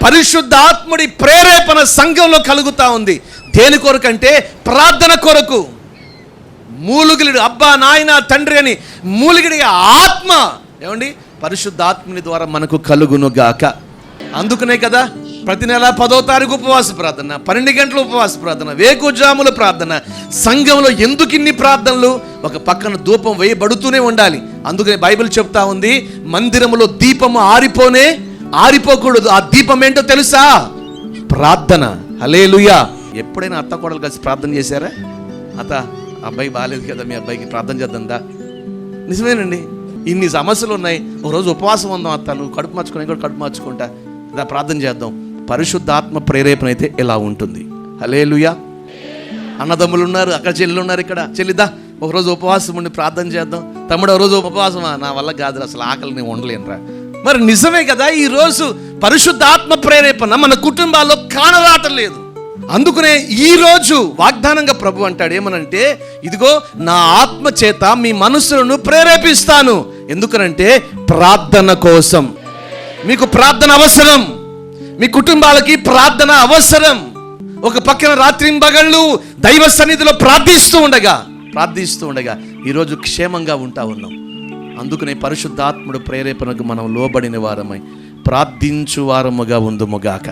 పరిశుద్ధాత్ముడి ప్రేరేపణ సంఘంలో కలుగుతూ ఉంది. దేని కొరకంటే ప్రార్థన కొరకు. మూలుగిలుడు అబ్బా నాయన తండ్రి అని మూలుగిడి ఆత్మ ఏమండి పరిశుద్ధాత్ముని ద్వారా మనకు కలుగును గాక. అందుకనే కదా ప్రతి నెల 10వ తారీఖు ఉపవాస ప్రార్థన, 12 గంటల ఉపవాస ప్రార్థన, వేకుజాముల ప్రార్థన. సంఘంలో ఎందుకు ఇన్ని ప్రార్థనలు? ఒక పక్కన ధూపం వేయబడుతూనే ఉండాలి. అందుకనే బైబిల్ చెప్తా ఉంది, మందిరములో దీపము ఆరిపోకూడదు. ఆ దీపం ఏంటో తెలుసా? ప్రార్థన. హల్లెలూయా. ఎప్పుడైనా అత్త కోడలు కలిసి ప్రార్థన చేశారా? అత్త అబ్బాయి బాగాలేదు కదా, మీ అబ్బాయికి ప్రార్థన చేద్దాందా? నిజమేనండి. ఇన్ని సమస్యలు ఉన్నాయి, ఒకరోజు ఉపవాసం ఉందాం అత్త, నువ్వు కడుపు మార్చుకుని కూడా కడుపు మార్చుకుంటా, ఇలా ప్రార్థన చేద్దాం. పరిశుద్ధాత్మ ప్రేరేపణ అయితే ఎలా ఉంటుంది? హల్లెలూయా. అన్నదమ్ములు ఉన్నారు, అక్క చెల్లెలు ఉన్నారు, ఇక్కడ చెల్లిదా ఒకరోజు ఉపవాసం ఉండి ప్రార్థన చేద్దాం. తమ్ముడు ఒకరోజు ఉపవాసమా? నా వల్ల కాదు, అసలు ఆకలి నేను ఉండలేనురా. మరి నిజమే కదా, ఈరోజు పరిశుద్ధాత్మ ప్రేరేపణ మన కుటుంబాల్లో కానరాటం లేదు. అందుకనే ఈరోజు వాగ్దానంగా ప్రభు అంటాడు ఏమనంటే, ఇదిగో నా ఆత్మ చేత మీ మనస్సులను ప్రేరేపిస్తాను. ఎందుకనంటే ప్రార్థన కోసం. మీకు ప్రార్థన అవసరం, మీ కుటుంబాలకి ప్రార్థన అవసరం. ఒక పక్కన రాత్రింబగళ్ళు దైవ సన్నిధిలో ప్రార్థిస్తూ ఉండగా ఈరోజు క్షేమంగా ఉంటా ఉన్నాం. అందుకనే పరిశుద్ధాత్ముడు ప్రేరేపణకు మనం లోబడిన వారమై ప్రార్థించు వారముగా ఉందుముగాక.